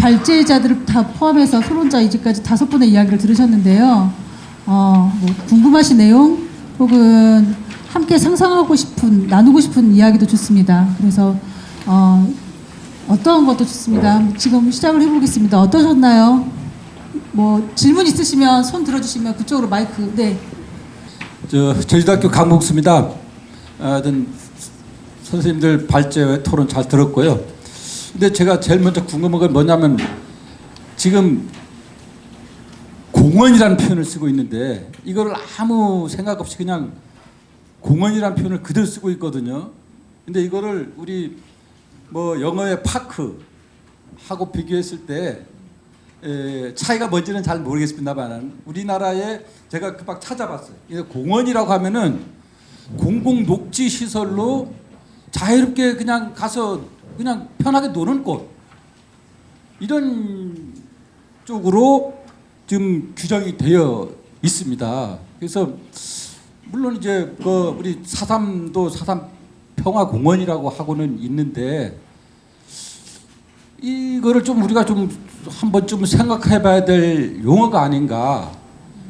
발제자들을 다 포함해서 토론자 이제까지 5분의 이야기를 들으셨는데요. 뭐 궁금하신 내용 혹은 함께 상상하고 싶은, 나누고 싶은 이야기도 좋습니다. 그래서 어떤 것도 좋습니다. 지금 시작을 해보겠습니다. 어떠셨나요? 뭐 질문 있으시면 손 들어주시면 그쪽으로 마이크. 네. 제주대학교 강복수입니다. 선생님들 발제 토론 잘 들었고요. 근데 제가 제일 먼저 궁금한 건 뭐냐면 지금 공원이라는 표현을 쓰고 있는데 이거를 아무 생각 없이 그냥 공원이라는 표현을 그대로 쓰고 있거든요. 근데 이거를 우리 뭐 영어의 파크하고 비교했을 때 차이가 뭔지는 잘 모르겠습니다만 우리나라에 제가 금방 찾아봤어요. 공원이라고 하면은 공공 녹지 시설로 자유롭게 그냥 가서 그냥 편하게 노는 곳 이런 쪽으로 지금 규정이 되어 있습니다. 그래서 물론 이제 우리 사삼도 사삼 평화공원이라고 하고는 있는데 이거를 좀 우리가 좀 한 번쯤 생각해봐야 될 용어가 아닌가.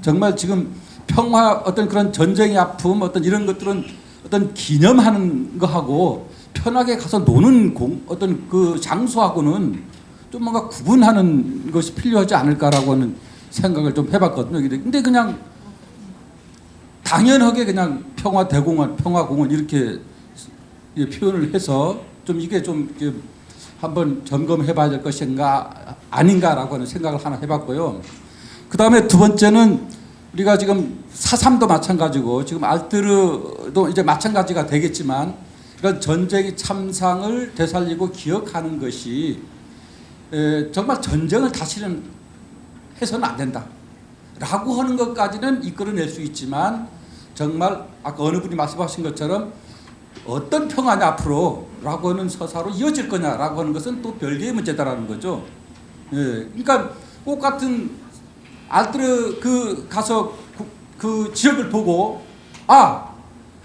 정말 지금 평화 어떤 그런 전쟁의 아픔 어떤 이런 것들은 어떤 기념하는 거하고 편하게 가서 노는 어떤 그 장소하고는 좀 뭔가 구분하는 것이 필요하지 않을까라고 하는 생각을 좀 해봤거든요. 근데 그냥 당연하게 그냥 평화대공원, 평화공원 이렇게 표현을 해서 좀 이게 좀 한번 점검해봐야 될 것인가 아닌가라고 하는 생각을 하나 해봤고요. 그 다음에 두 번째는 우리가 지금 사삼도 마찬가지고 지금 알뜨르도 이제 마찬가지가 되겠지만 이런 전쟁의 참상을 되살리고 기억하는 것이 정말 전쟁을 다시는 해서는 안 된다 라고 하는 것까지는 이끌어낼 수 있지만 정말 아까 어느 분이 말씀하신 것처럼 어떤 평화냐 앞으로 라고 하는 서사로 이어질 거냐라고 하는 것은 또 별개의 문제다라는 거죠. 그러니까 똑같은 알뜨르 가서 그 지역을 보고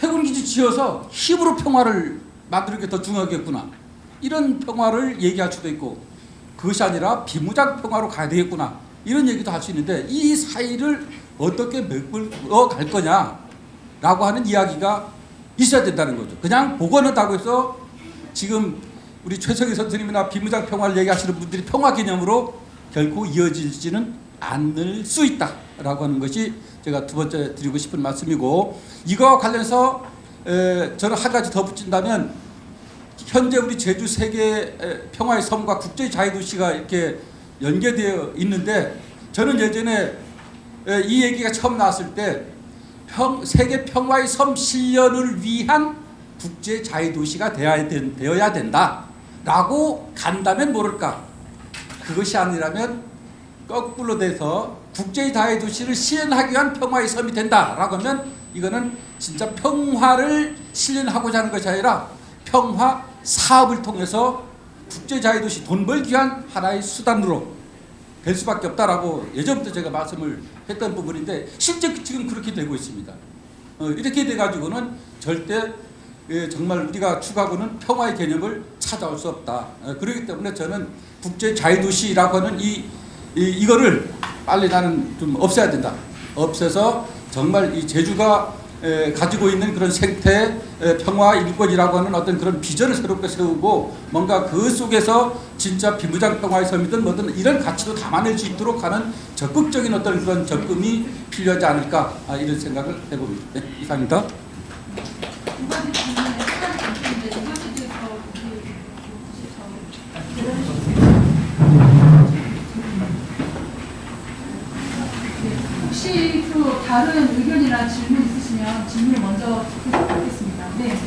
해군기지 지어서 힘으로 평화를 만드는 게 더 중요하겠구나 이런 평화를 얘기할 수도 있고 그것이 아니라 비무장 평화로 가야 되겠구나 이런 얘기도 할 수 있는데 이 사이를 어떻게 메꿀어 갈 거냐라고 하는 이야기가 있어야 된다는 거죠. 그냥 복원한다고 해서 지금 우리 최석희 선생님이나 비무장 평화를 얘기하시는 분들이 평화 개념으로 결코 이어지지는 않을 수 있다라고 하는 것이 제가 두 번째 드리고 싶은 말씀이고 이거와 관련해서 저는 한 가지 더 붙인다면 현재 우리 제주 세계 평화의 섬과 국제 자유도시가 이렇게 연계되어 있는데 저는 예전에 이 얘기가 처음 나왔을 때 세계 평화의 섬 실현을 위한 국제 자유도시가 되어야 된다라고 간다면 모를까. 그것이 아니라면 거꾸로 돼서 국제 자유도시를 실현하기 위한 평화의 섬이 된다라고 하면 이거는 진짜 평화를 실현하고자 하는 것이 아니라 평화 사업을 통해서 국제 자유도시 돈 벌기 위한 하나의 수단으로 될 수밖에 없다라고 예전부터 제가 말씀을 했던 부분인데 실제 지금 그렇게 되고 있습니다. 이렇게 돼가지고는 절대 정말 우리가 추구하고는 평화의 개념을 찾아올 수 없다. 그렇기 때문에 저는 국제 자유도시라고 하는 이거를 빨리 나는 좀 없애야 된다. 없애서 정말 이 제주가 가지고 있는 그런 생태 평화 일권이라고 하는 어떤 그런 비전을 새롭게 세우고 뭔가 그 속에서 진짜 비무장 평화의 섬이든 뭐든 이런 가치도 담아낼 수 있도록 하는 적극적인 어떤 그런 접근이 필요하지 않을까 이런 생각을 해봅니다. 네, 이상입니다. 혹시 또 다른 의견이나 질문 있으시면 질문을 먼저 하겠습니다. 네.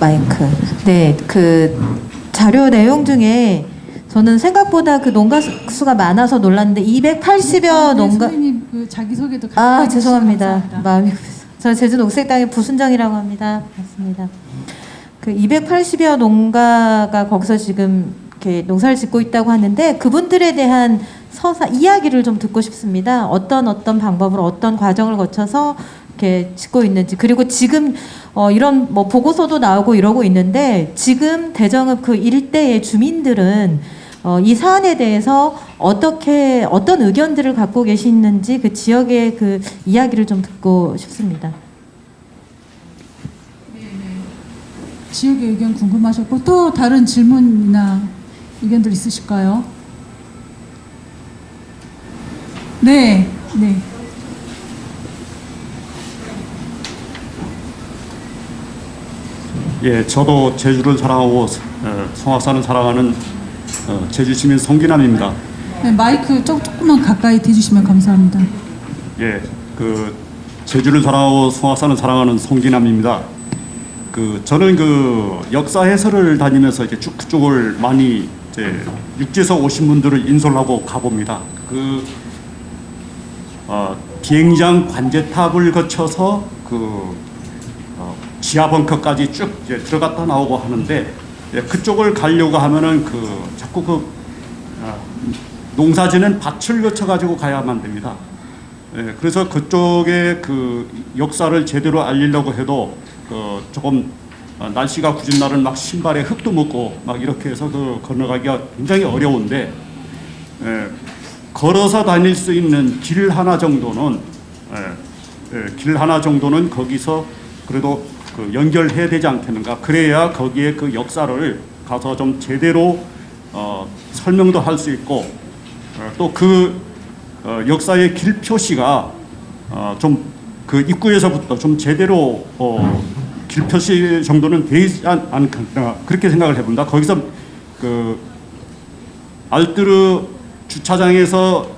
마이크. 네, 그 자료 내용 중에 저는 생각보다 그 농가 수가 많아서 놀랐는데 280여 농가. 선생님 그 자기 소개도 같이 죄송합니다. 감사합니다. 마음이 저는 제주 녹색당의 부순정이라고 합니다. 맞습니다. 그 280여 농가가 거기서 지금 이렇게 농사를 짓고 있다고 하는데 그분들에 대한 서사 이야기를 좀 듣고 싶습니다. 어떤 방법으로 어떤 과정을 거쳐서 이렇게 짓고 있는지, 그리고 지금 이런 뭐 보고서도 나오고 이러고 있는데 지금 대정읍 그 일대의 주민들은 이 사안에 대해서 어떤 의견들을 갖고 계시는지 그 지역의 그 이야기를 좀 듣고 싶습니다. 지역의 의견 궁금하셨고 또 다른 질문이나 의견들 있으실까요? 네, 네. 예, 저도 제주를 사랑하고 성악산을 사랑하는 제주 시민 송기남입니다. 네, 마이크 조금만 가까이 대주시면 감사합니다. 예, 그 제주를 사랑하고 성악산을 사랑하는 송기남입니다. 저는 그 역사 해설을 다니면서 이렇게 쭉 그쪽을 많이 이제 육지에서 오신 분들을 인솔 하고 가봅니다. 비행장 관제탑을 거쳐서 지하 벙커까지 쭉 이제 들어갔다 나오고 하는데, 예, 그쪽을 가려고 하면은 자꾸 농사지는 밭을 거쳐 가지고 가야만 됩니다. 예, 그래서 그쪽의 역사를 제대로 알리려고 해도 조금 날씨가 굳은 날은 막 신발에 흙도 묻고 막 이렇게 해서 건너가기가 굉장히 어려운데, 예, 걸어서 다닐 수 있는 길 하나 정도는 거기서 그래도 연결해야 되지 않겠는가. 그래야 거기에 그 역사를 가서 좀 제대로 설명도 할 수 있고, 또 역사의 길 표시가 좀 입구에서부터 좀 제대로 길 표시 정도는 되지 않겠나, 그렇게 생각을 해본다. 거기서 알뜨르 주차장에서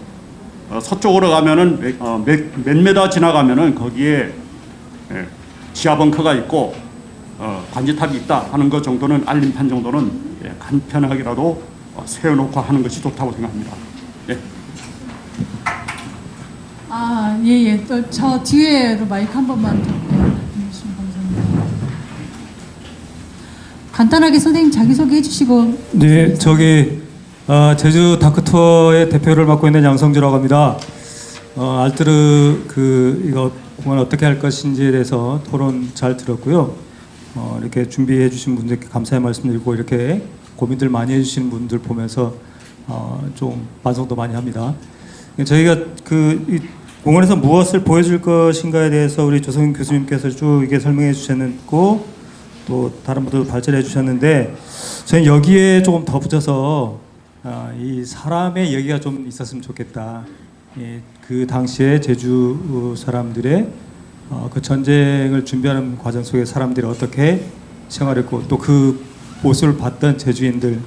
서쪽으로 가면은 몇 메다 지나가면은 거기에 지하 벙커가 있고 관제탑이 있다 하는 것 정도는, 알림판 정도는 간편하게라도 세워놓고 하는 것이 좋다고 생각합니다. 예. 예. 저 뒤에로 마이크 한 번만 더 해주시면 감사합니다. 간단하게 선생님 자기소개 해주시고. 네, 제주 다크투어의 대표를 맡고 있는 양성주라고 합니다. 알뜨르 이거 공연 어떻게 할 것인지에 대해서 토론 잘 들었고요. 이렇게 준비해 주신 분들께 감사의 말씀드리고, 이렇게 고민들 많이 해주시는 분들 보면서 좀 반성도 많이 합니다. 저희가 이 공원에서 무엇을 보여줄 것인가에 대해서 우리 조성인 교수님께서 쭉 이게 설명해 주셨고, 또 다른 분들도 발전해 주셨는데, 저는 여기에 조금 더 붙여서 이 사람의 얘기가 좀 있었으면 좋겠다. 예, 그 당시에 제주 사람들의 그 전쟁을 준비하는 과정 속에 사람들이 어떻게 생활했고, 또 그 모습을 봤던 제주인들,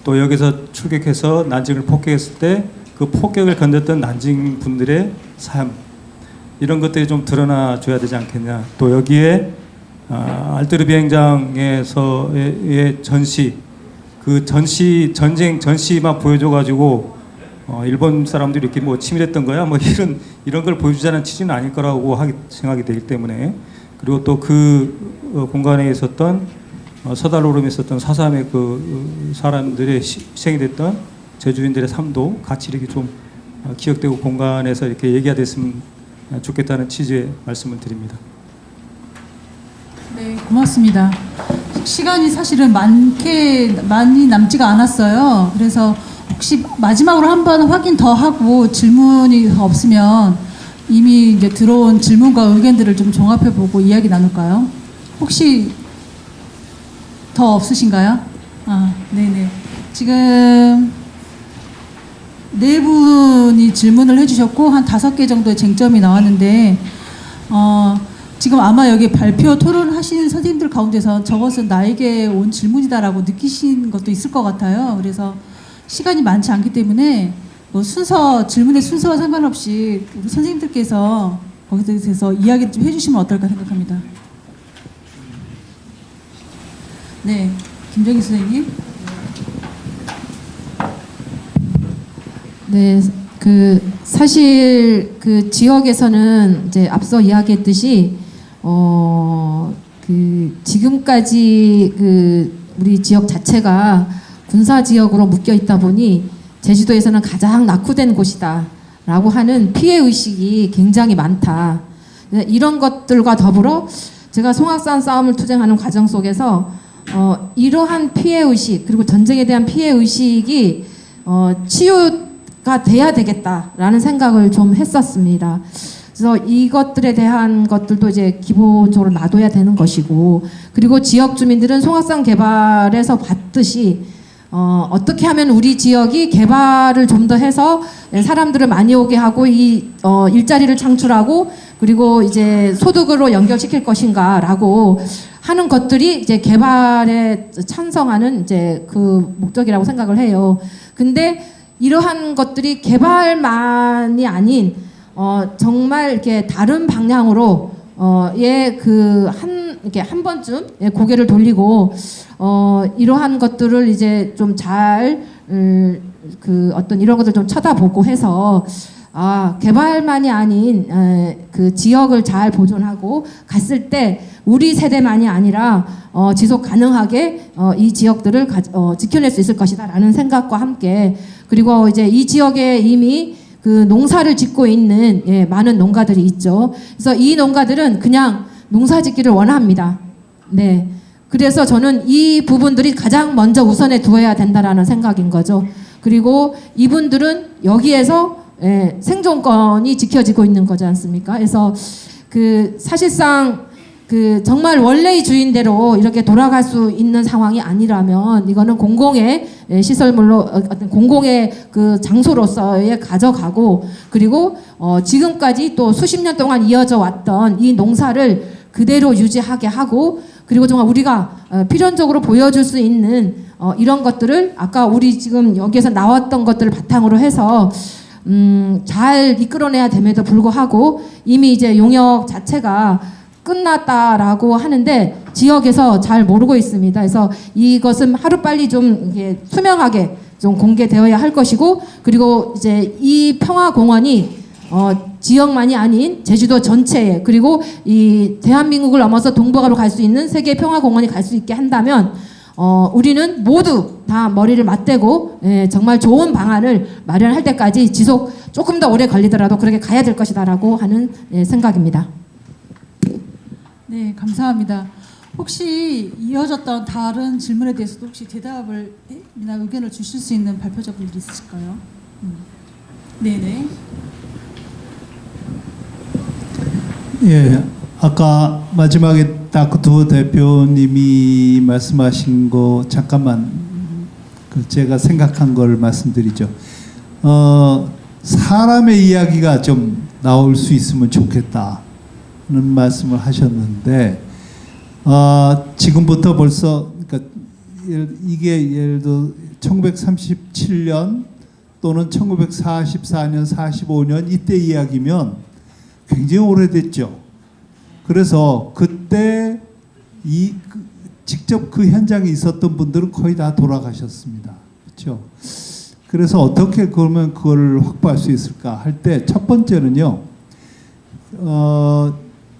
또 여기서 출격해서 난징을 폭격했을 때 그 폭격을 건졌던 난징 분들의 삶, 이런 것들이 좀 드러나 줘야 되지 않겠냐. 또 여기에 알뜨르 비행장에서의 전쟁 전시만 보여줘가지고 일본 사람들이 이렇게 뭐 치밀했던 거야, 뭐 이런 걸 보여주자는 취지는 아닐 거라고 생각이 되기 때문에, 그리고 또 공간에 있었던 서달로름에 있었던 4.3의 사람들의 희생이 됐던 제주인들의 삶도 같이 이렇게 좀 기억되고 공간에서 이렇게 얘기가 됐으면 좋겠다는 취지의 말씀을 드립니다. 네, 고맙습니다. 시간이 사실은 많이 남지가 않았어요. 그래서 혹시 마지막으로 한 번 확인 더 하고 질문이 없으면 이미 이제 들어온 질문과 의견들을 좀 종합해보고 이야기 나눌까요? 혹시 더 없으신가요? 네네. 지금 네 분이 질문을 해주셨고 한 5개 정도의 쟁점이 나왔는데, 지금 아마 여기 발표 토론하시는 선생님들 가운데서 저것은 나에게 온 질문이다라고 느끼신 것도 있을 것 같아요. 그래서 시간이 많지 않기 때문에 뭐 질문의 순서와 상관없이 우리 선생님들께서 거기에 대해서 이야기 좀 해주시면 어떨까 생각합니다. 네, 김정희 선생님. 네, 사실 지역에서는 이제 앞서 이야기했듯이 지금까지 우리 지역 자체가 군사 지역으로 묶여 있다 보니 제주도에서는 가장 낙후된 곳이다라고 하는 피해 의식이 굉장히 많다. 이런 것들과 더불어 제가 송악산 싸움을 투쟁하는 과정 속에서 이러한 피해 의식 그리고 전쟁에 대한 피해 의식이 치유가 돼야 되겠다라는 생각을 좀 했었습니다. 그래서 이것들에 대한 것들도 이제 기본적으로 놔둬야 되는 것이고, 그리고 지역 주민들은 송악산 개발에서 봤듯이 어떻게 하면 우리 지역이 개발을 좀 더 해서 사람들을 많이 오게 하고 이 일자리를 창출하고 그리고 이제 소득으로 연결시킬 것인가라고 하는 것들이 이제 개발에 찬성하는 이제 그 목적이라고 생각을 해요. 근데 이러한 것들이 개발만이 아닌 정말 이렇게 다른 방향으로 이렇게 한 번쯤 고개를 돌리고 이러한 것들을 이제 좀 잘 어떤 이런 것들 좀 쳐다보고 해서 개발만이 아닌 그 지역을 잘 보존하고 갔을 때 우리 세대만이 아니라 지속 가능하게 이 지역들을 지켜낼 수 있을 것이다라는 생각과 함께, 그리고 이제 이 지역에 이미 그 농사를 짓고 있는 많은 농가들이 있죠. 그래서 이 농가들은 그냥 농사 짓기를 원합니다. 네. 그래서 저는 이 부분들이 가장 먼저 우선에 두어야 된다라는 생각인 거죠. 그리고 이분들은 여기에서 생존권이 지켜지고 있는 거지 않습니까? 그래서 그 사실상 그 정말 원래의 주인대로 이렇게 돌아갈 수 있는 상황이 아니라면 이거는 공공의 시설물로 어떤 공공의 그 장소로서의 가져가고, 그리고 지금까지 또 수십 년 동안 이어져 왔던 이 농사를 그대로 유지하게 하고, 그리고 정말 우리가 필연적으로 보여줄 수 있는 이런 것들을 아까 우리 지금 여기에서 나왔던 것들을 바탕으로 해서 잘 이끌어내야 됨에도 불구하고 이미 이제 용역 자체가 끝났다라고 하는데 지역에서 잘 모르고 있습니다. 그래서 이것은 하루빨리 좀 이게 투명하게 좀 공개되어야 할 것이고, 그리고 이제 이 평화공원이 지역만이 아닌 제주도 전체에, 그리고 이 대한민국을 넘어서 동북아로 갈 수 있는 세계 평화공원이 갈 수 있게 한다면 우리는 모두 다 머리를 맞대고 정말 좋은 방안을 마련할 때까지 지속 조금 더 오래 걸리더라도 그렇게 가야 될 것이다라고 하는 생각입니다. 네, 감사합니다. 혹시 이어졌던 다른 질문에 대해서도 혹시 대답을 이나 의견을 주실 수 있는 발표자분들이 있으실까요? 네네. 예, 아까 마지막에 다크투어 대표님이 말씀하신 거 잠깐만 제가 생각한 걸 말씀드리죠. 사람의 이야기가 좀 나올 수 있으면 좋겠다는 말씀을 하셨는데 지금부터 벌써 그러니까 이게 예를 들어 1937년 또는 1944년, 45년 이때 이야기면 굉장히 오래됐죠. 그래서 그때 직접 그 현장에 있었던 분들은 거의 다 돌아가셨습니다. 그렇죠? 그래서 어떻게 그러면 그걸 확보할 수 있을까 할 때 첫 번째는요.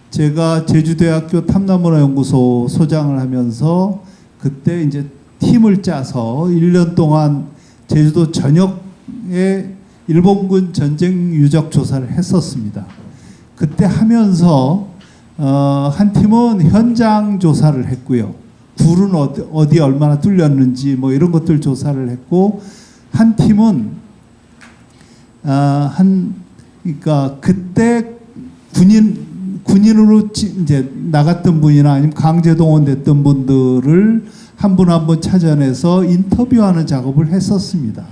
제가 제주대학교 탐나문화연구소 소장을 하면서 그때 이제 팀을 짜서 1년 동안 제주도 전역에 일본군 전쟁 유적 조사를 했었습니다. 그때 하면서 한 팀은 현장 조사를 했고요. 굴은 어디 얼마나 뚫렸는지 뭐 이런 것들 조사를 했고, 한 팀은 그러니까 그때 군인으로 이제 나갔던 분이나 아니면 강제 동원됐던 분들을 한 분 한 분 찾아내서 인터뷰하는 작업을 했었습니다.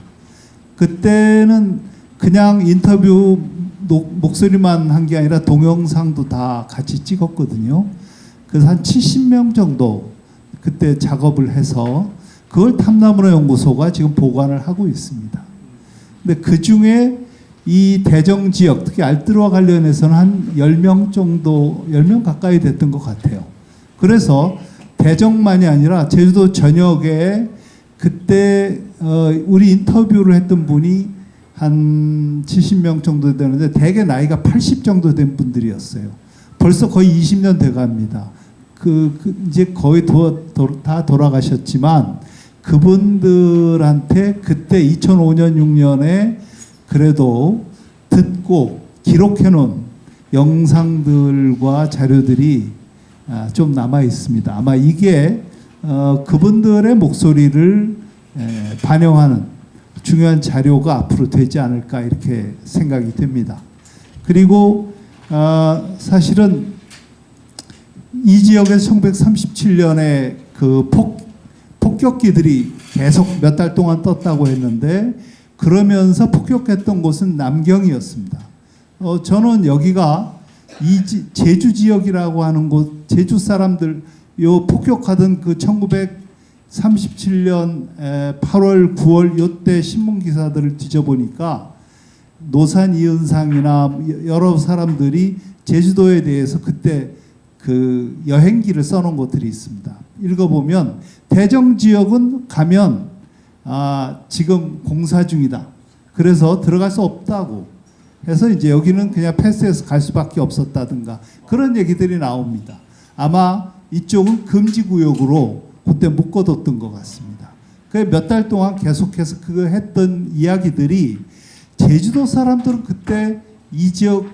그때는 그냥 인터뷰 목소리만 한 게 아니라 동영상도 다 같이 찍었거든요. 그래서 한 70명 정도 그때 작업을 해서 그걸 탐나문화연구소가 지금 보관을 하고 있습니다. 근데 그 중에 이 대정 지역, 특히 알뜰과 관련해서는 한 10명 정도, 10명 가까이 됐던 것 같아요. 그래서 대정만이 아니라 제주도 전역에 그때 우리 인터뷰를 했던 분이 한 70명 정도 되는데 대개 나이가 80 정도 된 분들이었어요. 벌써 거의 20년 돼갑니다. 이제 거의 다 돌아가셨지만 그분들한테 그때 2005년 6년에 그래도 듣고 기록해 놓은 영상들과 자료들이 좀 남아 있습니다. 아마 이게 그분들의 목소리를 반영하는 중요한 자료가 앞으로 되지 않을까 이렇게 생각이 됩니다. 그리고 사실은 이 지역에서 1937년에 그 폭격기들이 계속 몇 달 동안 떴다고 했는데 그러면서 폭격했던 곳은 남경이었습니다. 저는 여기가 제주 지역이라고 하는 곳, 제주 사람들 요 폭격하던 그 1937년 8월, 9월 요때 신문 기사들을 뒤져보니까 노산 이은상이나 여러 사람들이 제주도에 대해서 그때 그 여행기를 써놓은 것들이 있습니다. 읽어보면 대정 지역은 가면 지금 공사 중이다. 그래서 들어갈 수 없다고 해서 이제 여기는 그냥 패스해서 갈 수밖에 없었다든가 그런 얘기들이 나옵니다. 아마 이쪽은 금지구역으로 그때 묶어뒀던 것 같습니다. 그 몇 달 동안 계속해서 그거 했던 이야기들이 제주도 사람들은 그때 이 지역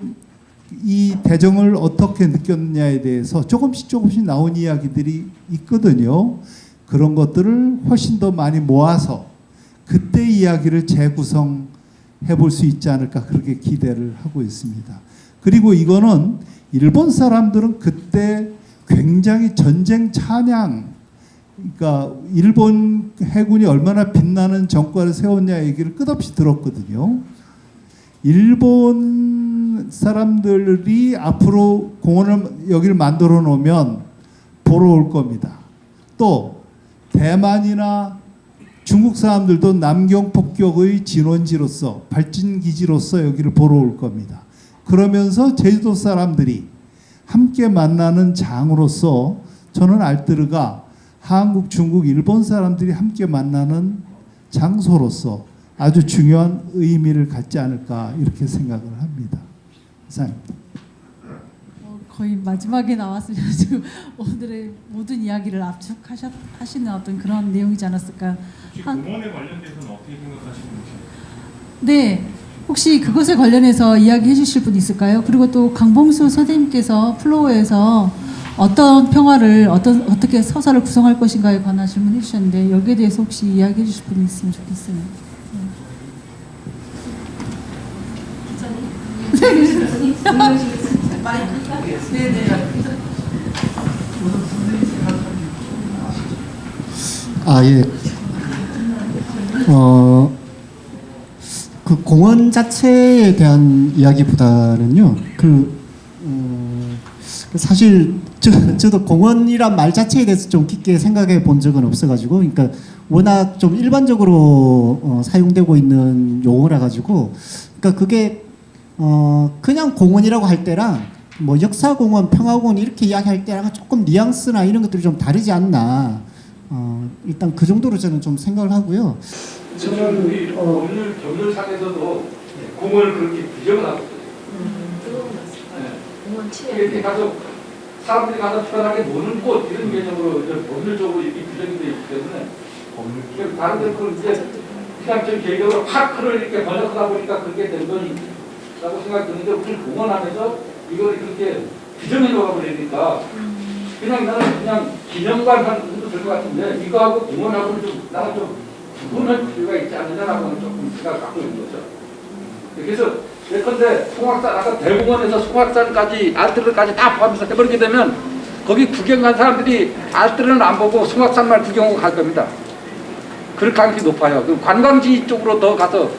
이 대정을 어떻게 느꼈느냐에 대해서 조금씩 나온 이야기들이 있거든요. 그런 것들을 훨씬 더 많이 모아서 그때 이야기를 재구성해 볼 수 있지 않을까 그렇게 기대를 하고 있습니다. 그리고 이거는 일본 사람들은 그때 굉장히 전쟁 찬양, 그러니까 일본 해군이 얼마나 빛나는 정권을 세웠냐 얘기를 끝없이 들었거든요. 일본 사람들이 앞으로 공원을 여기를 만들어 놓으면 보러 올 겁니다. 또 대만이나 중국 사람들도 남경 폭격의 진원지로서 발진기지로서 여기를 보러 올 겁니다. 그러면서 제주도 사람들이 함께 만나는 장으로서 저는 알뜨르가 한국, 중국, 일본 사람들이 함께 만나는 장소로서 아주 중요한 의미를 갖지 않을까 이렇게 생각을 합니다. 이상입니다. 거의 마지막에 나왔으셔가지고 오늘의 모든 이야기를 압축하시는 어떤 그런 내용이지 않았을까. 공원에 관련돼서는 어떻게 생각하시는지? 네, 혹시 그것에 관련해서 이야기해 주실 분 있을까요? 그리고 또 강봉수 선생님께서 플로어에서 어떤 평화를 어떻게 서사를 구성할 것인가에 관한 질문해 주셨는데 여기에 대해서 혹시 이야기해 주실 분이 있으면 좋겠어요. 예. 그 공원 자체에 대한 이야기보다는요, 사실 저도 공원이란 말 자체에 대해서 좀 깊게 생각해 본 적은 없어가지고, 그러니까 워낙 좀 일반적으로 사용되고 있는 용어라 가지고, 그러니까 그게 그냥 공원이라고 할 때랑 뭐 역사공원, 평화공원 이렇게 이야기할 때랑 조금 뉘앙스나 이런 것들이 좀 다르지 않나. 일단 그 정도로 저는 좀 생각을 하고요. 저는 우리 법률상에서도 공원을 그렇게 규정을 하고 있어요. 공원 이렇게 가서 사람들이 가서 편하게 노는 곳 이런 개념으로 법률적으로 이렇게 규정이 되어 있기 때문에 다른 데는 이제 그냥 좀 개인적으로 파크를 이렇게 번역하다 보니까 그렇게 된 거라고 생각이 드는데 우리 공원 안에서 이걸 그렇게 규정해 놓아 버리니까 그냥 나는 그냥 기념관 하는 것도 될 것 같은데 이거하고 공원하고는 좀 나는 좀 구분할 필요가 있지 않느냐라고는 조금 생각을 갖고 있는 거죠. 그래서 예컨대 송악산 아까 대공원에서 송악산까지 알뜰까지 다 포함해서 해버리게 되면 거기 구경 간 사람들이 알뜰은 안 보고 송악산만 구경하고 갈 겁니다. 그럴 가능성이 높아요. 그 관광지 쪽으로 더 가서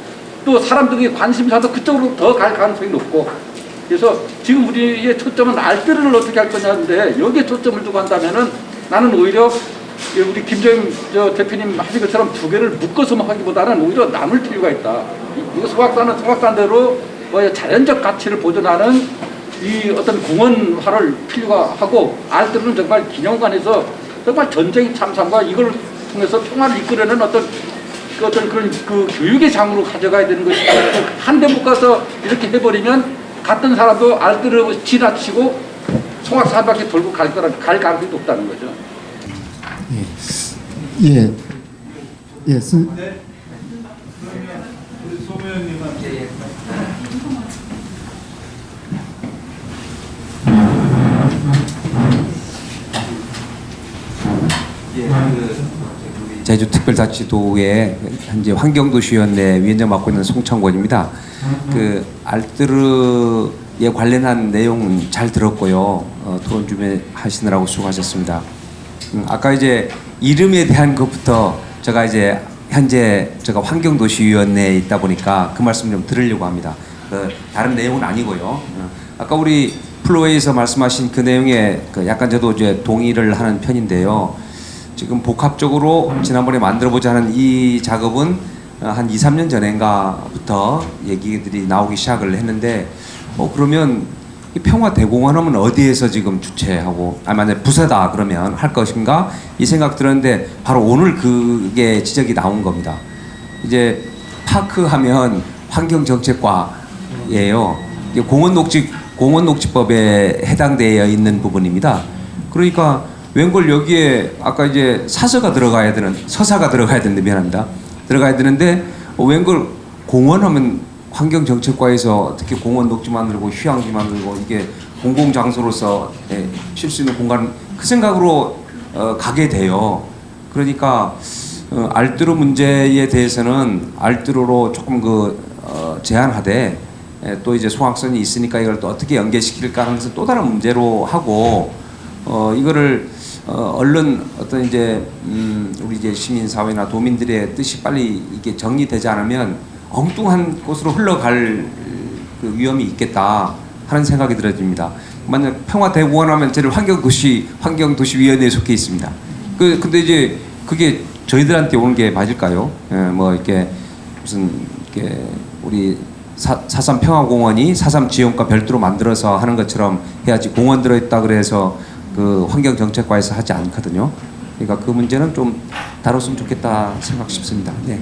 또 사람들이 관심사도 그쪽으로 더 갈 가능성이 높고 그래서 지금 우리의 초점은 알뜰을 어떻게 할 거냐인데 여기에 초점을 두고 한다면은 나는 오히려 우리 김정인 대표님 하신 것처럼 두 개를 묶어서 하기보다는 오히려 남을 필요가 있다. 이거 송악산은 송악산대로 자연적 가치를 보존하는 이 어떤 공원화를 필요가 하고 알뜰은 정말 기념관에서 정말 전쟁 참사과 이걸 통해서 평화를 이끌어내는 어떤 그런 그 교육의 장으로 가져가야 되는 것이 한데 묶어서 이렇게 해버리면 갔던 사람도 알뜰을 지나치고 송악산 한 바퀴 돌고 갈 가능성이 높다는 거죠. 예. 제주특별자치도의 현재 환경도시위원회 위원장 맡고 있는 송창권입니다. 그 알뜨르에 관련한 내용은 잘 들었고요. 토론 준비하시느라고 수고하셨습니다. 아까 이제 이름에 대한 것부터 제가 이제 현재 제가 환경도시위원회에 있다 보니까 그 말씀 좀 드리려고 합니다. 다른 내용은 아니고요. 아까 우리 플로에서 말씀하신 그 내용에 약간 저도 이제 동의를 하는 편인데요. 지금 복합적으로 지난번에 만들어보자는 이 작업은 한 2, 3년 전인가부터 얘기들이 나오기 시작을 했는데 그러면 이 평화대공원 하면 어디에서 지금 주최하고 만약에 부서다 그러면 할 것인가 이 생각 들었는데 바로 오늘 그게 지적이 나온 겁니다. 이제 파크 하면 환경정책과예요. 이게 공원녹지법에 해당되어 있는 부분입니다. 그러니까 웬걸 여기에 아까 이제 서사가 들어가야 되는데 미안합니다. 들어가야 되는데 웬걸 공원하면 환경정책과에서 특히 공원 녹지 만들고 휴양지 만들고 이게 공공장소로서 쉴 수 있는 공간 그 생각으로 가게 돼요. 그러니까 알뜨르 문제에 대해서는 알뜨르로 조금 제한하되 또 이제 소확선이 있으니까 이걸 또 어떻게 연계시킬까 하는 것은 또 다른 문제로 하고 이거를 얼른 어떤 이제 우리 이제 시민사회나 도민들의 뜻이 빨리 이게 정리되지 않으면 엉뚱한 곳으로 흘러갈 그 위험이 있겠다 하는 생각이 들어집니다. 만약 평화대공원 하면 저는 환경도시위원회에 속해 있습니다. 근데 이제 그게 저희들한테 오는 게 맞을까요? 뭐 이렇게 무슨 이렇게 우리 4.3 평화공원이 4.3 지원과 별도로 만들어서 하는 것처럼 해야지 공원 들어있다 그래서 그 환경정책과에서 하지 않거든요. 그러니까 그 문제는 좀 다뤘으면 좋겠다 생각 싶습니다. 네.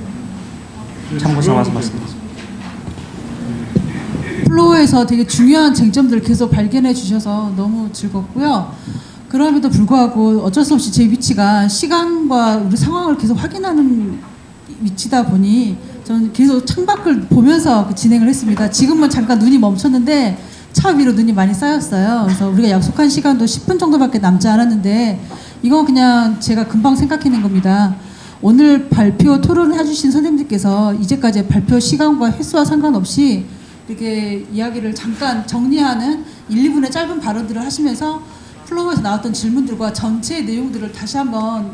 참고 삼아서 말씀드립니다. 플로어에서 되게 중요한 쟁점들을 계속 발견해 주셔서 너무 즐겁고요. 그럼에도 불구하고 어쩔 수 없이 제 위치가 시간과 우리 상황을 계속 확인하는 위치다 보니 저는 계속 창밖을 보면서 진행을 했습니다. 지금은 잠깐 눈이 멈췄는데 차 위로 눈이 많이 쌓였어요. 그래서 우리가 약속한 시간도 10분 정도밖에 남지 않았는데 이건 그냥 제가 금방 생각해낸 겁니다. 오늘 발표 토론을 해주신 선생님들께서 이제까지 발표 시간과 횟수와 상관없이 이렇게 이야기를 잠깐 정리하는 1, 2분의 짧은 발언들을 하시면서 플로어에서 나왔던 질문들과 전체 내용들을 다시 한번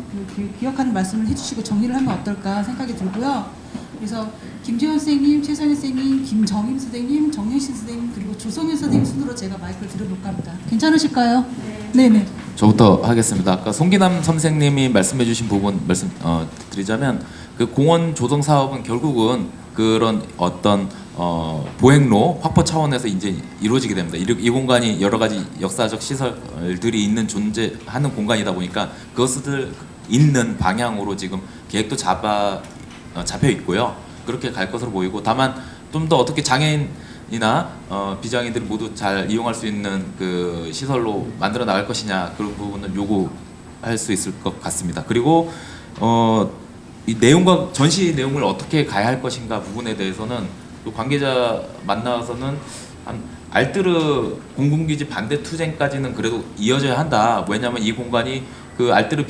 기억하는 말씀을 해주시고 정리를 하면 어떨까 생각이 들고요. 그래서 김재원 선생님, 최선희 선생님, 김정임 선생님, 정영신 선생님 그리고 조성현 선생님 순으로 제가 마이크를 들어볼까 합니다. 괜찮으실까요? 네네. 저부터 하겠습니다. 아까 송기남 선생님이 말씀해주신 부분 드리자면 그 공원 조성 사업은 결국은 그런 어떤 보행로 확보 차원에서 이제 이루어지게 됩니다. 이 공간이 여러 가지 역사적 시설들이 있는 존재하는 공간이다 보니까 그것을 있는 방향으로 지금 계획도 잡혀 있고요. 그렇게 갈 것으로 보이고 다만 좀 더 어떻게 장애인이나 비장애인들이 모두 잘 이용할 수 있는 그 시설로 만들어 나갈 것이냐 그런 부분은 요구할 수 있을 것 같습니다. 그리고 이 내용과 전시 내용을 어떻게 가야 할 것인가 부분에 대해서는 또 관계자 만나서는 한 알뜨르 공군기지 반대 투쟁까지는 그래도 이어져야 한다. 왜냐하면 이 공간이 그 알뜨르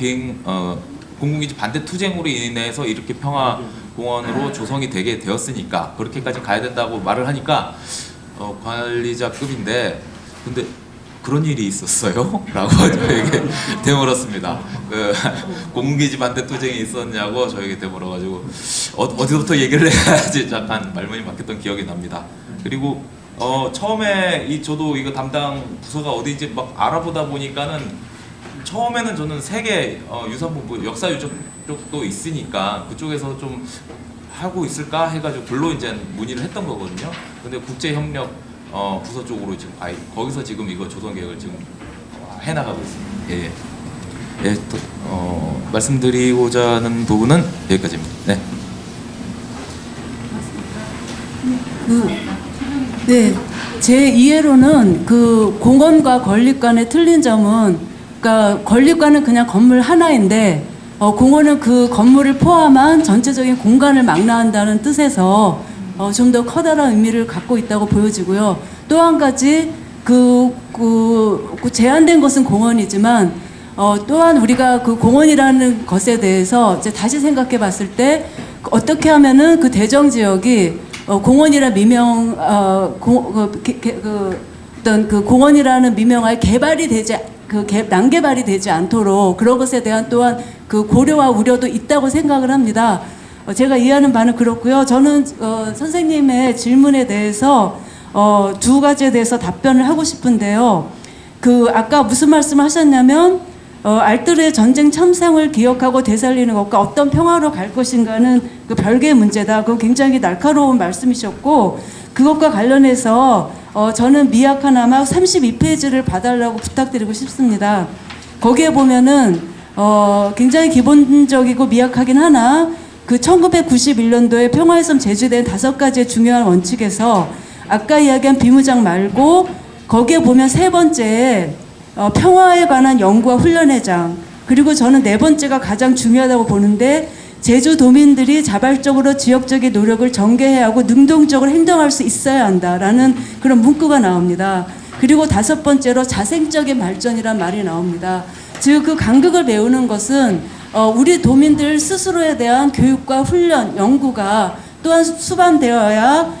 공군기지 반대 투쟁으로 인해서 이렇게 평화공원으로 조성이 되게 되었으니까 그렇게까지 가야 된다고 말을 하니까 관리자급인데 근데 그런 일이 있었어요? 라고 저에게 되물었습니다. 그 공군기지 반대 투쟁이 있었냐고 저에게 되물어가지고 어디서부터 얘기를 해야지 잠깐 말문이 막혔던 기억이 납니다. 그리고 처음에 저도 이거 담당 부서가 어디인지 막 알아보다 보니까는 처음에는 저는 세계 유산본부 역사유적 쪽도 있으니까 그쪽에서 좀 하고 있을까 해가지고 별로 이제 문의를 했던 거거든요. 근데 국제협력 부서 쪽으로 지금 거기서 지금 이거 조성 계획을 지금 해나가고 있습니다. 예, 또 말씀드리고자 하는 부분은 여기까지입니다. 네. 네, 제 이해로는 그 공원과 건립관의 틀린 점은, 그러니까 건립관은 그냥 건물 하나인데 공원은 그 건물을 포함한 전체적인 공간을 망라한다는 뜻에서 좀 더 커다란 의미를 갖고 있다고 보여지고요. 또 한 가지 그 제한된 것은 공원이지만 또한 우리가 그 공원이라는 것에 대해서 이제 다시 생각해 봤을 때 어떻게 하면은 그 대정 지역이 공원이라 미명 어떤 그 공원이라는 미명하에 개발이 되지 난개발이 되지 않도록 그런 것에 대한 또한 그 고려와 우려도 있다고 생각을 합니다. 제가 이해하는 바는 그렇고요. 저는 선생님의 질문에 대해서 두 가지에 대해서 답변을 하고 싶은데요. 그 아까 무슨 말씀을 하셨냐면 알뜰의 전쟁 참상을 기억하고 되살리는 것과 어떤 평화로 갈 것인가는 그 별개의 문제다. 그건 굉장히 날카로운 말씀이셨고 그것과 관련해서 저는 미약 하나만 32페이지를 봐달라고 부탁드리고 싶습니다. 거기에 보면은 굉장히 기본적이고 미약하긴 하나 그 1991년도에 평화의 섬 제주된 5가지의 중요한 원칙에서 아까 이야기한 비무장 말고 거기에 보면 세 번째에 평화에 관한 연구와 훈련의 장 그리고 저는 네 번째가 가장 중요하다고 보는데 제주도민들이 자발적으로 지역적인 노력을 전개해야 하고 능동적으로 행동할 수 있어야 한다라는 그런 문구가 나옵니다. 그리고 5번째로 자생적인 발전이란 말이 나옵니다. 즉 그 간극을 메우는 것은 우리 도민들 스스로에 대한 교육과 훈련, 연구가 또한 수반되어야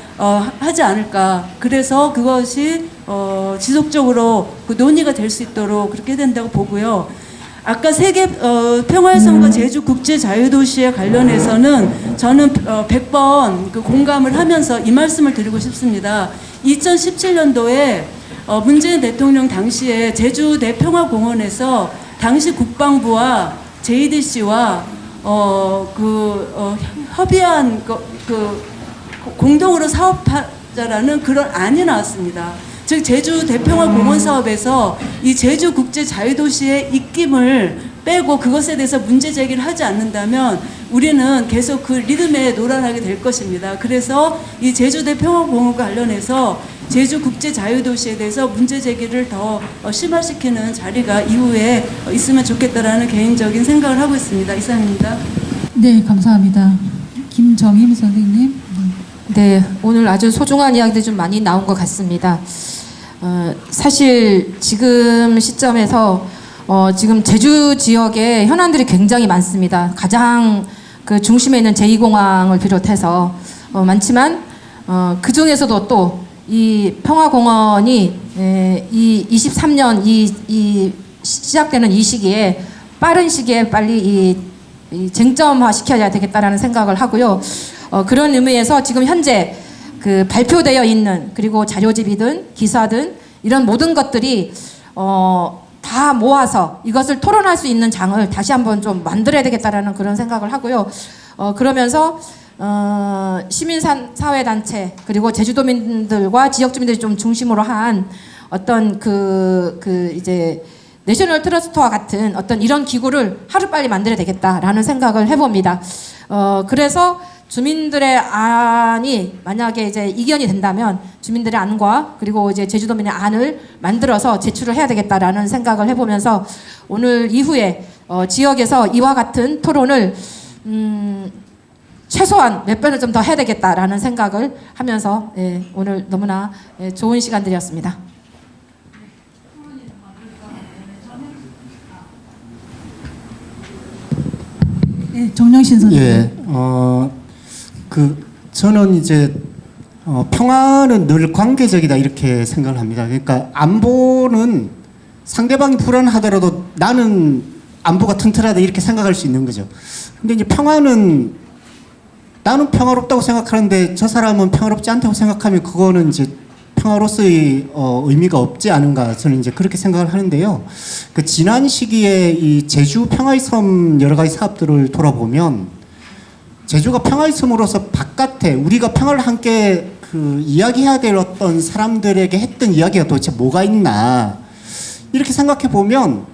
하지 않을까. 그래서 그것이 지속적으로 그 논의가 될 수 있도록 그렇게 된다고 보고요. 아까 세계 평화의 섬과 제주 국제 자유도시에 관련해서는 저는 100번 그 공감을 하면서 이 말씀을 드리고 싶습니다. 2017년도에 문재인 대통령 당시에 제주대 평화공원에서 당시 국방부와 JDC와 협의한 공동으로 사업하자라는 그런 안이 나왔습니다. 즉 제주 대평화공원 사업에서 이 제주 국제 자유도시의 입김을 빼고 그것에 대해서 문제 제기를 하지 않는다면 우리는 계속 그 리듬에 노란하게 될 것입니다. 그래서 이 제주 대평화공원과 관련해서 제주 국제 자유도시에 대해서 문제 제기를 더 심화시키는 자리가 이후에 있으면 좋겠다라는 개인적인 생각을 하고 있습니다. 이상입니다. 네, 감사합니다. 김정임 선생님. 네, 오늘 아주 소중한 이야기들이 좀 많이 나온 것 같습니다. 사실 지금 시점에서 지금 제주 지역에 현안들이 굉장히 많습니다. 가장 그 중심에 있는 제2공항을 비롯해서 많지만 그 중에서도 또 이 평화공원이 이 23년 이 시작되는 이 시기에 빠른 시기에 빨리 이 쟁점화 시켜야 되겠다라는 생각을 하고요. 그런 의미에서 지금 현재 그 발표되어 있는 그리고 자료집이든 기사든 이런 모든 것들이 다 모아서 이것을 토론할 수 있는 장을 다시 한번 좀 만들어야 되겠다라는 그런 생각을 하고요. 그러면서 시민사회단체 그리고 제주도민들과 지역주민들이 좀 중심으로 한 어떤 이제 내셔널 트러스트와 같은 어떤 이런 기구를 하루빨리 만들어야 되겠다라는 생각을 해봅니다. 그래서 주민들의 안이 만약에 이제 이견이 된다면 주민들의 안과 그리고 이제 제주도민의 안을 만들어서 제출을 해야 되겠다라는 생각을 해보면서 오늘 이후에 지역에서 이와 같은 토론을 최소한 몇 번을 좀 더 해야 되겠다라는 생각을 하면서 오늘 너무나 좋은 시간들이었습니다. 네, 정영신 선생님. 예, 저는 이제 평화는 늘 관계적이다 이렇게 생각을 합니다. 그러니까 안보는 상대방이 불안하더라도 나는 안보가 튼튼하다 이렇게 생각할 수 있는 거죠. 근데 이제 평화는 나는 평화롭다고 생각하는데 저 사람은 평화롭지 않다고 생각하면 그거는 이제 평화로서의 의미가 없지 않은가 저는 이제 그렇게 생각을 하는데요. 그 지난 시기에 이 제주 평화의 섬 여러 가지 사업들을 돌아보면 제주가 평화의 섬으로서 바깥에 우리가 평화를 함께 그 이야기해야 될 어떤 사람들에게 했던 이야기가 도대체 뭐가 있나 이렇게 생각해 보면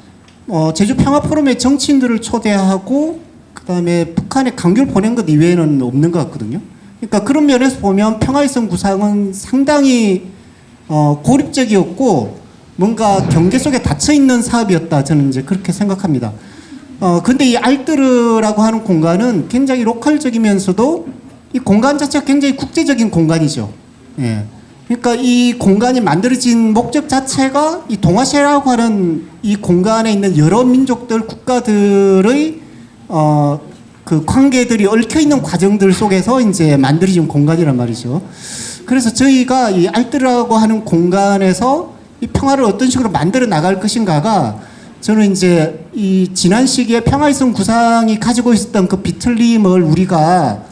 제주 평화 포럼에 정치인들을 초대하고 그다음에 북한에 강교를 보낸 것 이외에는 없는 것 같거든요. 그러니까 그런 면에서 보면 평화의 섬 구상은 상당히 고립적이었고 뭔가 경계 속에 닫혀 있는 사업이었다 저는 이제 그렇게 생각합니다. 근데 이 알뜨르라고 하는 공간은 굉장히 로컬적이면서도 이 공간 자체가 굉장히 국제적인 공간이죠. 예. 그러니까 이 공간이 만들어진 목적 자체가 이 동아시아라고 하는 이 공간에 있는 여러 민족들, 국가들의 그 관계들이 얽혀 있는 과정들 속에서 이제 만들어진 공간이란 말이죠. 그래서 저희가 이 알뜰하고 하는 공간에서 이 평화를 어떤 식으로 만들어 나갈 것인가가 저는 이제 이 지난 시기에 평화일성 구상이 가지고 있었던 그 비틀림을 우리가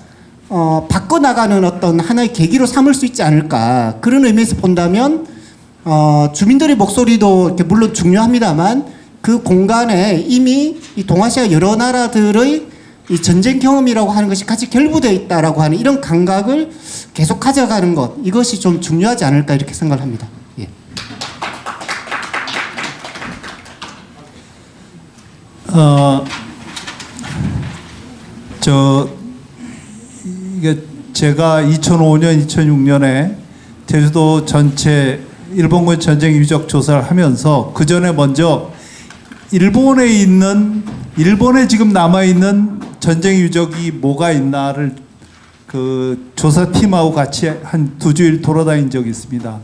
바꿔나가는 어떤 하나의 계기로 삼을 수 있지 않을까. 그런 의미에서 본다면 주민들의 목소리도 이렇게 물론 중요합니다만 그 공간에 이미 이 동아시아 여러 나라들의 이 전쟁 경험이라고 하는 것이 같이 결부되어 있다라고 하는 이런 감각을 계속 가져가는 것, 이것이 좀 중요하지 않을까 이렇게 생각을 합니다. 예. 이게 제가 2005년, 2006년에 제주도 전체 일본군 전쟁 유적 조사를 하면서 그 전에 먼저 일본에 지금 남아 있는 전쟁 유적이 뭐가 있나를 그 조사팀하고 같이 한 2주일 돌아다닌 적이 있습니다.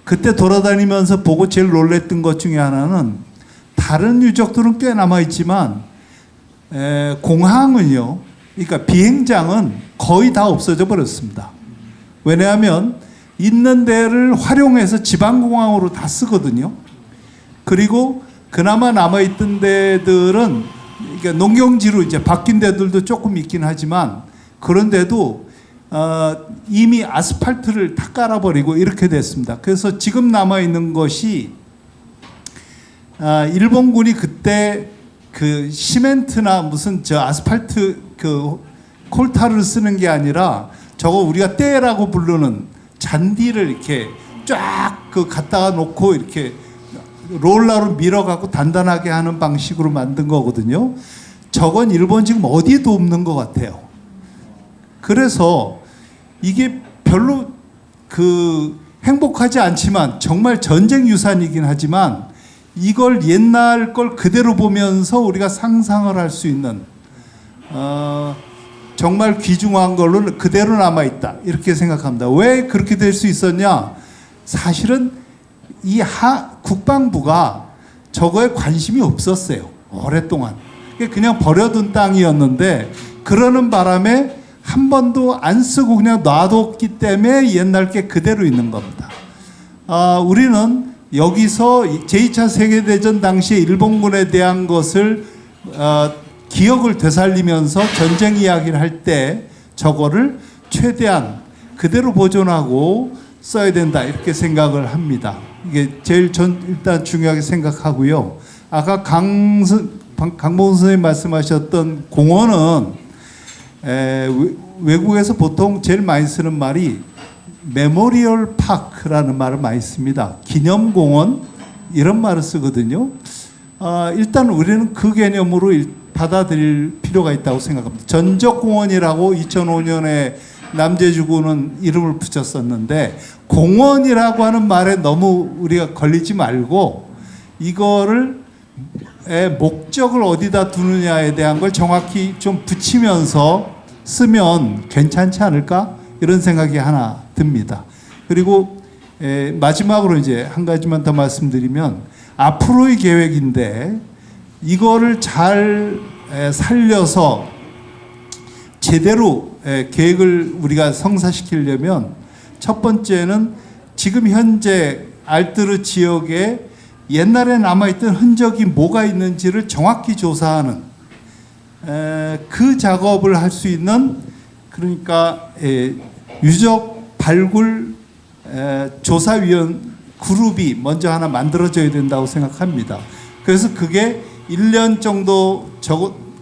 그때 돌아다니면서 보고 제일 놀랬던 것 중에 하나는 다른 유적들은 꽤 남아 있지만 공항은요, 그러니까 비행장은 거의 다 없어져 버렸습니다. 왜냐하면 있는 데를 활용해서 지방공항으로 다 쓰거든요. 그리고 그나마 남아있던 데들은 그러니까 농경지로 이제 바뀐 데들도 조금 있긴 하지만 그런데도 이미 아스팔트를 다 깔아버리고 이렇게 됐습니다. 그래서 지금 남아있는 것이 일본군이 그때 그 시멘트나 무슨 저 아스팔트 그 콜타를 쓰는 게 아니라 저거 우리가 때라고 부르는 잔디를 이렇게 쫙 그 갖다가 놓고 이렇게 롤러로 밀어갖고 단단하게 하는 방식으로 만든 거거든요. 저건 일본 지금 어디에도 없는 것 같아요. 그래서 이게 별로 그 행복하지 않지만 정말 전쟁 유산이긴 하지만 이걸 옛날 걸 그대로 보면서 우리가 상상을 할 수 있는 정말 귀중한 걸로 그대로 남아있다 이렇게 생각합니다. 왜 그렇게 될 수 있었냐? 사실은 이 국방부가 저거에 관심이 없었어요. 오랫동안. 그냥 버려둔 땅이었는데 그러는 바람에 한 번도 안 쓰고 그냥 놔뒀기 때문에 옛날 게 그대로 있는 겁니다. 우리는 여기서 제2차 세계대전 당시에 일본군에 대한 것을 기억을 되살리면서 전쟁 이야기를 할 때 저거를 최대한 그대로 보존하고 써야 된다 이렇게 생각을 합니다. 이게 제일 일단 중요하게 생각하고요. 아까 강봉 선생님 말씀하셨던 공원은 외국에서 보통 제일 많이 쓰는 말이 메모리얼 파크라는 말을 많이 씁니다. 기념공원 이런 말을 쓰거든요. 일단 우리는 그 개념으로 받아들일 필요가 있다고 생각합니다. 전적공원이라고 2005년에 남제주구는 이름을 붙였었는데 공원이라고 하는 말에 너무 우리가 걸리지 말고 이거를 목적을 어디다 두느냐에 대한 걸 정확히 좀 붙이면서 쓰면 괜찮지 않을까 이런 생각이 하나 듭니다. 그리고 마지막으로 이제 한 가지만 더 말씀드리면 앞으로의 계획인데 이거를 잘 살려서 제대로 계획을 우리가 성사시키려면 첫 번째는 지금 현재 알뜨르 지역에 옛날에 남아있던 흔적이 뭐가 있는지를 정확히 조사하는 그 작업을 할 수 있는 그러니까 유적 발굴 조사위원 그룹이 먼저 하나 만들어져야 된다고 생각합니다. 그래서 그게 1년 정도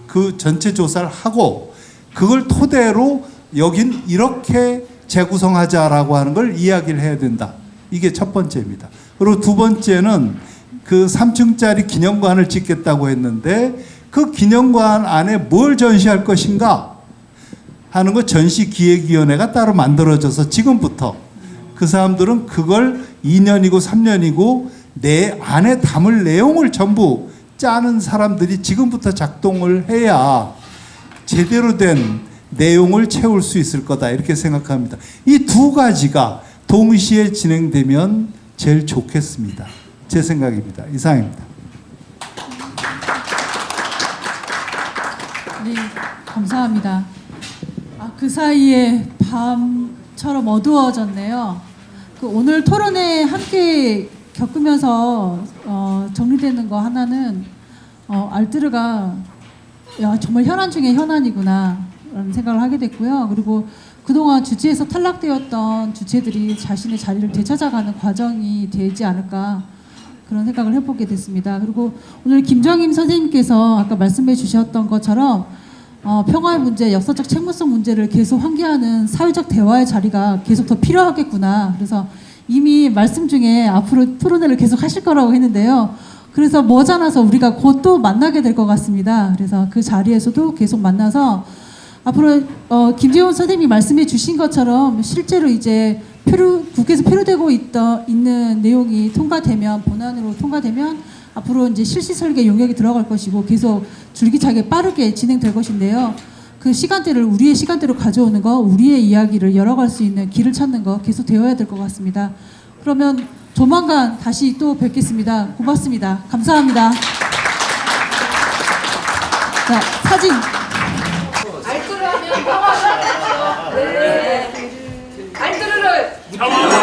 그 전체 조사를 하고 그걸 토대로 여긴 이렇게 재구성하자라고 하는 걸 이야기를 해야 된다. 이게 첫 번째입니다. 그리고 두 번째는 그 3층짜리 기념관을 짓겠다고 했는데 그 기념관 안에 뭘 전시할 것인가 하는 거 전시기획위원회가 따로 만들어져서 지금부터 그 사람들은 그걸 2년이고 3년이고 내 안에 담을 내용을 전부 짜는 사람들이 지금부터 작동을 해야 제대로 된 내용을 채울 수 있을 거다 이렇게 생각합니다. 이 두 가지가 동시에 진행되면 제일 좋겠습니다. 제 생각입니다. 이상입니다. 네, 감사합니다. 그 사이에 밤처럼 어두워졌네요. 오늘 토론회 함께 겪으면서 정리되는 거 하나는 알뜨르가 정말 현안 중에 현안이구나 라는 생각을 하게 됐고요. 그리고 그동안 주체에서 탈락되었던 주체들이 자신의 자리를 되찾아가는 과정이 되지 않을까 그런 생각을 해보게 됐습니다. 그리고 오늘 김정임 선생님께서 아까 말씀해 주셨던 것처럼 평화의 문제, 역사적 책무성 문제를 계속 환기하는 사회적 대화의 자리가 계속 더 필요하겠구나. 그래서 이미 말씀 중에 앞으로 토론회를 계속 하실 거라고 했는데요. 그래서 머지않아서 우리가 곧 또 만나게 될 것 같습니다. 그래서 그 자리에서도 계속 만나서 앞으로 김재원 선생님이 말씀해 주신 것처럼 실제로 이제 국회에서 표류되고 있는 내용이 통과되면, 본안으로 통과되면 앞으로 이제 실시 설계 용역이 들어갈 것이고 계속 줄기차게 빠르게 진행될 것인데요. 그 시간대를 우리의 시간대로 가져오는 거, 우리의 이야기를 열어갈 수 있는 길을 찾는 거 계속 되어야 될 것 같습니다. 그러면 조만간 다시 또 뵙겠습니다. 고맙습니다. 감사합니다. 자, 사진. 알뜰을 하면 평화가 되죠. 네. 알뜰을